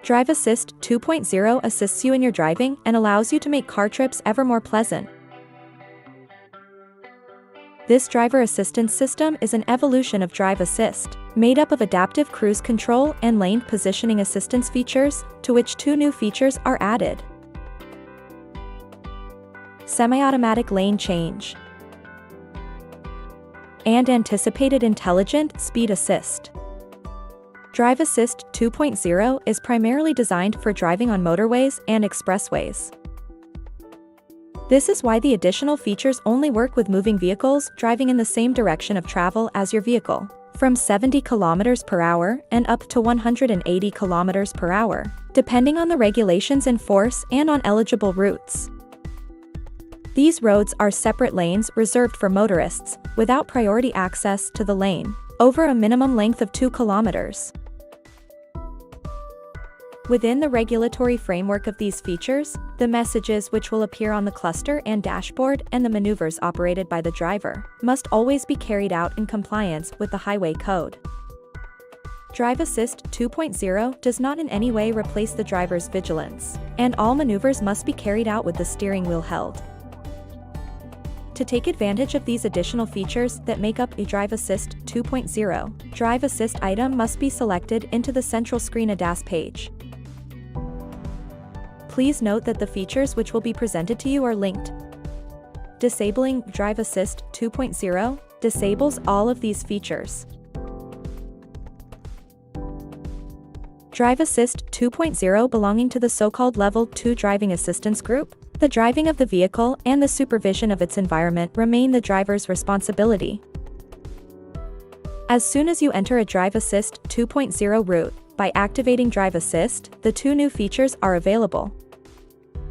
Drive Assist 2.0 assists you in your driving and allows you to make car trips ever more pleasant. This driver assistance system is an evolution of Drive Assist, made up of adaptive cruise control and lane positioning assistance features, to which two new features are added: semi-automatic lane change and anticipated intelligent speed assist. Drive Assist 2.0 is primarily designed for driving on motorways and expressways. This is why the additional features only work with moving vehicles driving in the same direction of travel as your vehicle, from 70 km per hour and up to 180 km per hour, depending on the regulations in force and on eligible routes. These roads are separate lanes reserved for motorists, without priority access to the lane, over a minimum length of 2 kilometers. Within the regulatory framework of these features, the messages which will appear on the cluster and dashboard and the maneuvers operated by the driver must always be carried out in compliance with the highway code. Drive Assist 2.0 does not in any way replace the driver's vigilance, and all maneuvers must be carried out with the steering wheel held. To take advantage of these additional features that make up a Drive Assist 2.0, Drive Assist item must be selected into the central screen ADAS page. Please note that the features which will be presented to you are linked. Disabling Drive Assist 2.0 disables all of these features. Drive Assist 2.0 belonging to the so-called Level 2 driving assistance group. The driving of the vehicle and the supervision of its environment remain the driver's responsibility. As soon as you enter a Drive Assist 2.0 route, by activating Drive Assist, the two new features are available.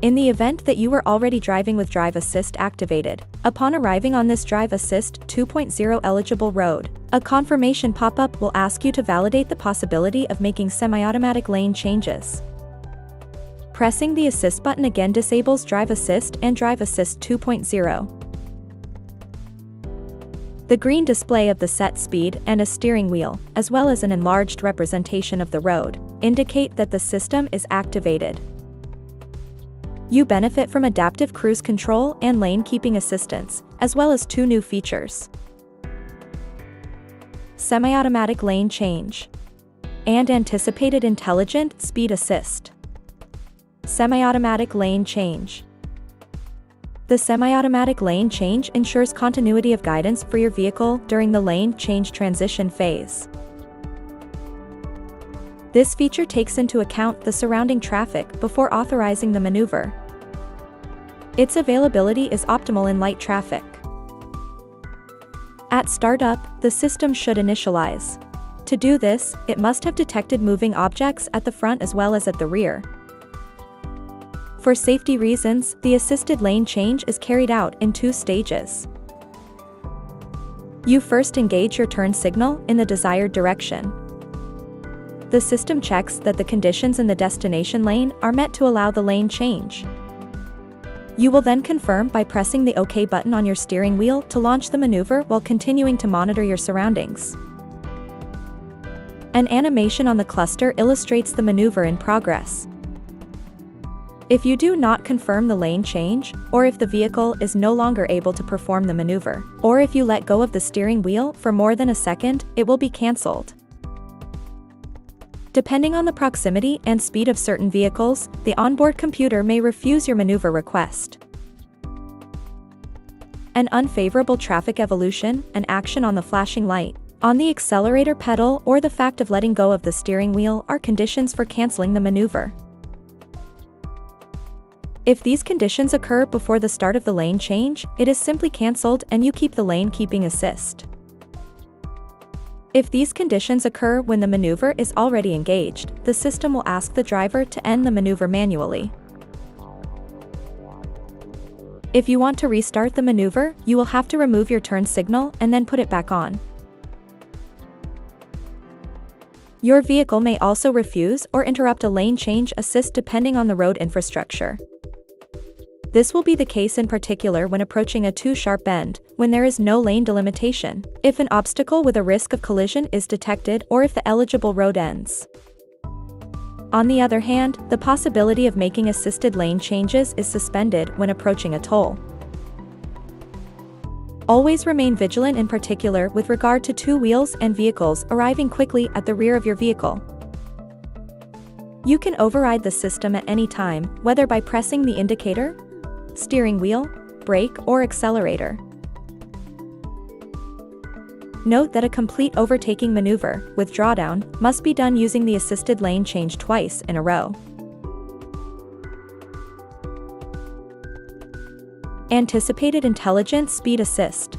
In the event that you were already driving with Drive Assist activated, upon arriving on this Drive Assist 2.0 eligible road, a confirmation pop-up will ask you to validate the possibility of making semi-automatic lane changes. Pressing the Assist button again disables Drive Assist and Drive Assist 2.0. The green display of the set speed and a steering wheel, as well as an enlarged representation of the road, indicate that the system is activated. You benefit from adaptive cruise control and lane keeping assistance, as well as two new features: semi-automatic lane change and anticipated intelligent speed assist. Semi-automatic lane change. The semi-automatic lane change ensures continuity of guidance for your vehicle during the lane change transition phase. This feature takes into account the surrounding traffic before authorizing the maneuver. Its availability is optimal in light traffic. At startup, the system should initialize. To do this, it must have detected moving objects at the front as well as at the rear. For safety reasons, the assisted lane change is carried out in 2 stages. You first engage your turn signal in the desired direction. The system checks that the conditions in the destination lane are met to allow the lane change. You will then confirm by pressing the OK button on your steering wheel to launch the maneuver while continuing to monitor your surroundings. An animation on the cluster illustrates the maneuver in progress. If you do not confirm the lane change, or if the vehicle is no longer able to perform the maneuver, or if you let go of the steering wheel for more than a second, it will be cancelled. Depending on the proximity and speed of certain vehicles, the onboard computer may refuse your maneuver request. An unfavorable traffic evolution, an action on the flashing light, on the accelerator pedal, or the fact of letting go of the steering wheel are conditions for canceling the maneuver. If these conditions occur before the start of the lane change, it is simply cancelled and you keep the lane keeping assist. If these conditions occur when the maneuver is already engaged, the system will ask the driver to end the maneuver manually. If you want to restart the maneuver, you will have to remove your turn signal and then put it back on. Your vehicle may also refuse or interrupt a lane change assist depending on the road infrastructure. This will be the case in particular when approaching a too sharp bend, when there is no lane delimitation, if an obstacle with a risk of collision is detected, or if the eligible road ends. On the other hand, the possibility of making assisted lane changes is suspended when approaching a toll. Always remain vigilant, in particular with regard to two wheels and vehicles arriving quickly at the rear of your vehicle. You can override the system at any time, whether by pressing the indicator, steering wheel, brake, or accelerator. Note that a complete overtaking maneuver, with drawdown, must be done using the assisted lane change twice in a row. Anticipated Intelligent Speed Assist.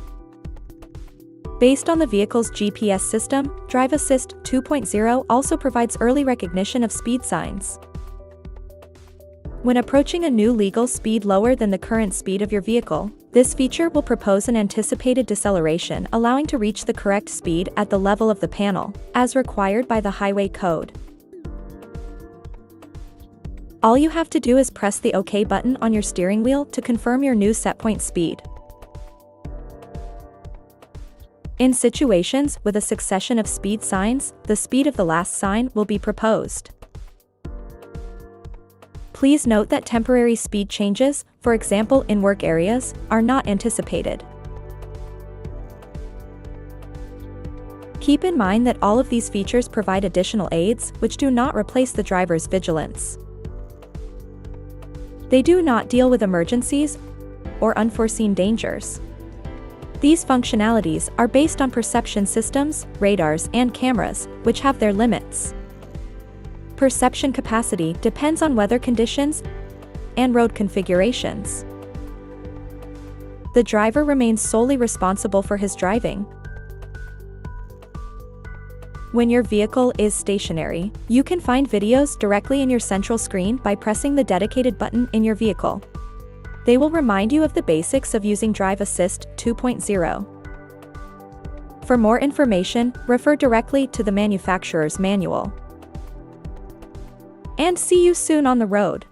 Based on the vehicle's GPS system, Drive Assist 2.0 also provides early recognition of speed signs. When approaching a new legal speed lower than the current speed of your vehicle, this feature will propose an anticipated deceleration, allowing to reach the correct speed at the level of the panel, as required by the highway code. All you have to do is press the OK button on your steering wheel to confirm your new setpoint speed. In situations with a succession of speed signs, the speed of the last sign will be proposed. Please note that temporary speed changes, for example in work areas, are not anticipated. Keep in mind that all of these features provide additional aids, which do not replace the driver's vigilance. They do not deal with emergencies or unforeseen dangers. These functionalities are based on perception systems, radars, and cameras, which have their limits. Perception capacity depends on weather conditions and road configurations. The driver remains solely responsible for his driving. When your vehicle is stationary, you can find videos directly in your central screen by pressing the dedicated button in your vehicle. They will remind you of the basics of using Drive Assist 2.0. For more information, refer directly to the manufacturer's manual. And see you soon on the road.